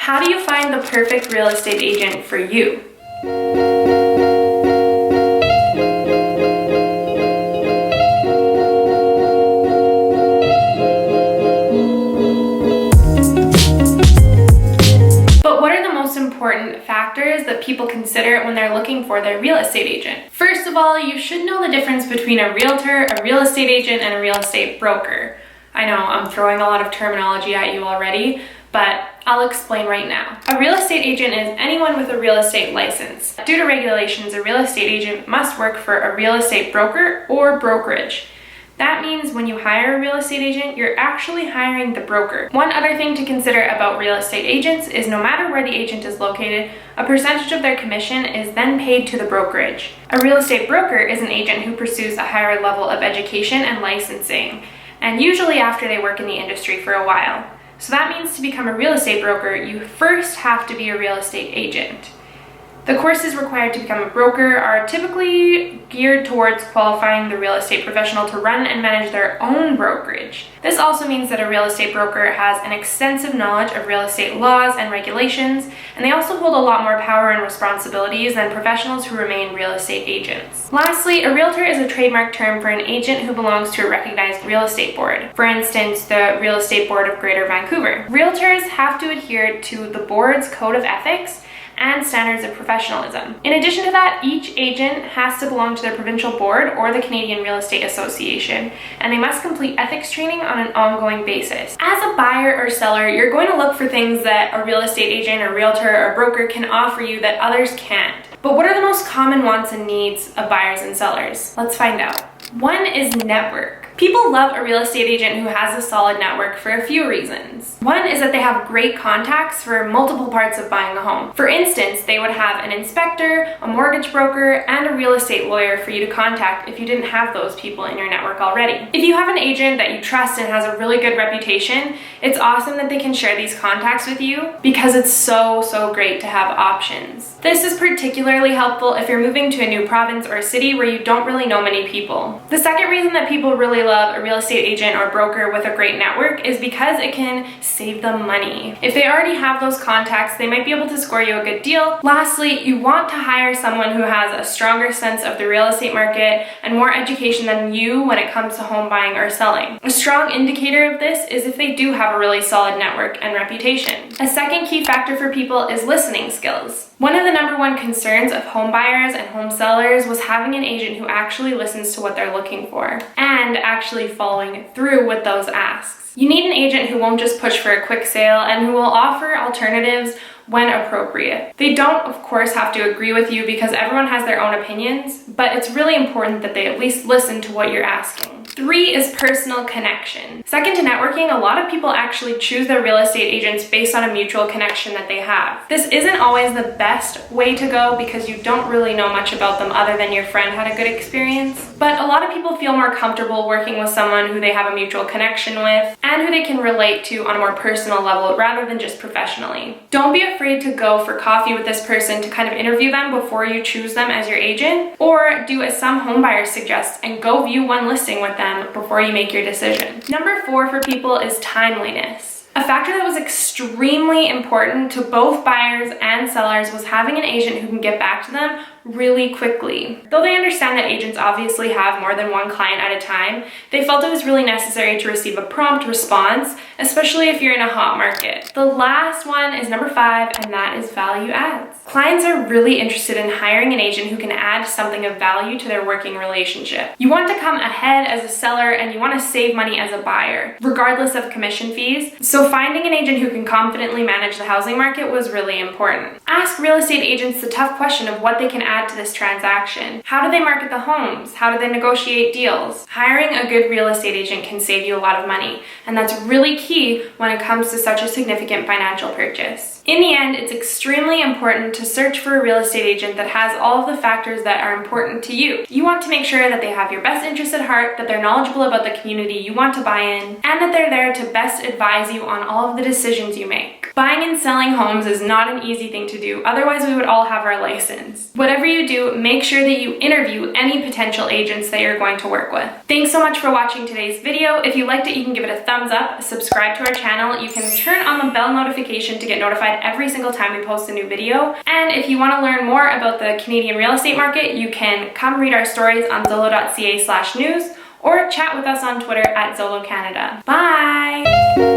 How do you find the perfect real estate agent for you? But what are the most important factors that people consider when they're looking for their real estate agent? First of all, you should know the difference between a realtor, a real estate agent, and a real estate broker. I know I'm throwing a lot of terminology at you already, but I'll explain right now. A real estate agent is anyone with a real estate license. Due to regulations, a real estate agent must work for a real estate broker or brokerage. That means when you hire a real estate agent, you're actually hiring the broker. One other thing to consider about real estate agents is no matter where the agent is located, a percentage of their commission is then paid to the brokerage. A real estate broker is an agent who pursues a higher level of education and licensing, and usually after they work in the industry for a while. So that means to become a real estate broker, you first have to be a real estate agent. The courses required to become a broker are typically geared towards qualifying the real estate professional to run and manage their own brokerage. This also means that a real estate broker has an extensive knowledge of real estate laws and regulations, and they also hold a lot more power and responsibilities than professionals who remain real estate agents. Lastly, a realtor is a trademark term for an agent who belongs to a recognized real estate board. For instance, the Real Estate Board of Greater Vancouver. Realtors have to adhere to the board's code of ethics and standards of professionalism. In addition to that, each agent has to belong to their provincial board or the Canadian Real Estate Association, and they must complete ethics training on an ongoing basis. As a buyer or seller, you're going to look for things that a real estate agent, a realtor, or a broker can offer you that others can't. But what are the most common wants and needs of buyers and sellers? Let's find out. One is network. People love a real estate agent who has a solid network for a few reasons. One is that they have great contacts for multiple parts of buying a home. For instance, they would have an inspector, a mortgage broker, and a real estate lawyer for you to contact if you didn't have those people in your network already. If you have an agent that you trust and has a really good reputation, it's awesome that they can share these contacts with you because it's so great to have options. This is particularly helpful if you're moving to a new province or a city where you don't really know many people. The second reason that people really love a real estate agent or broker with a great network is because it can save them money. If they already have those contacts, they might be able to score you a good deal. Lastly, you want to hire someone who has a stronger sense of the real estate market and more education than you when it comes to home buying or selling. A strong indicator of this is if they do have a really solid network and reputation. A second key factor for people is listening skills. One of the number one concerns of home buyers and home sellers was having an agent who actually listens to what they're looking for and actually following through with those asks. You need an agent who won't just push for a quick sale and who will offer alternatives when appropriate. They don't, of course, have to agree with you because everyone has their own opinions, but it's really important that they at least listen to what you're asking. 3 is personal connection. Second to networking, a lot of people actually choose their real estate agents based on a mutual connection that they have. This isn't always the best way to go because you don't really know much about them other than your friend had a good experience. But a lot of people feel more comfortable working with someone who they have a mutual connection with and who they can relate to on a more personal level rather than just professionally. Don't be afraid to go for coffee with this person to kind of interview them before you choose them as your agent, or do as some home buyers suggest and go view one listing with them before you make your decision. Number 4 for people is timeliness. A factor that was extremely important to both buyers and sellers was having an agent who can get back to them really quickly. Though they understand that agents obviously have more than one client at a time, they felt it was really necessary to receive a prompt response, especially if you're in a hot market. The last one is number 5, and that is value adds. Clients are really interested in hiring an agent who can add something of value to their working relationship. You want to come ahead as a seller and you want to save money as a buyer, regardless of commission fees. So finding an agent who can confidently manage the housing market was really important. Ask real estate agents the tough question of what they can add to this transaction. How do they market the homes? How do they negotiate deals? Hiring a good real estate agent can save you a lot of money, and that's really key when it comes to such a significant financial purchase. In the end, it's extremely important to search for a real estate agent that has all of the factors that are important to you. You want to make sure that they have your best interest at heart, that they're knowledgeable about the community you want to buy in, and that they're there to best advise you on all of the decisions you make. Buying and selling homes is not an easy thing to do, otherwise we would all have our license. Whatever you do, make sure that you interview any potential agents that you're going to work with. Thanks so much for watching today's video. If you liked it, you can give it a thumbs up, subscribe to our channel, you can turn on the bell notification to get notified every single time we post a new video, and if you want to learn more about the Canadian real estate market, you can come read our stories on zolo.ca/news or chat with us on Twitter at Zolo Canada. Bye!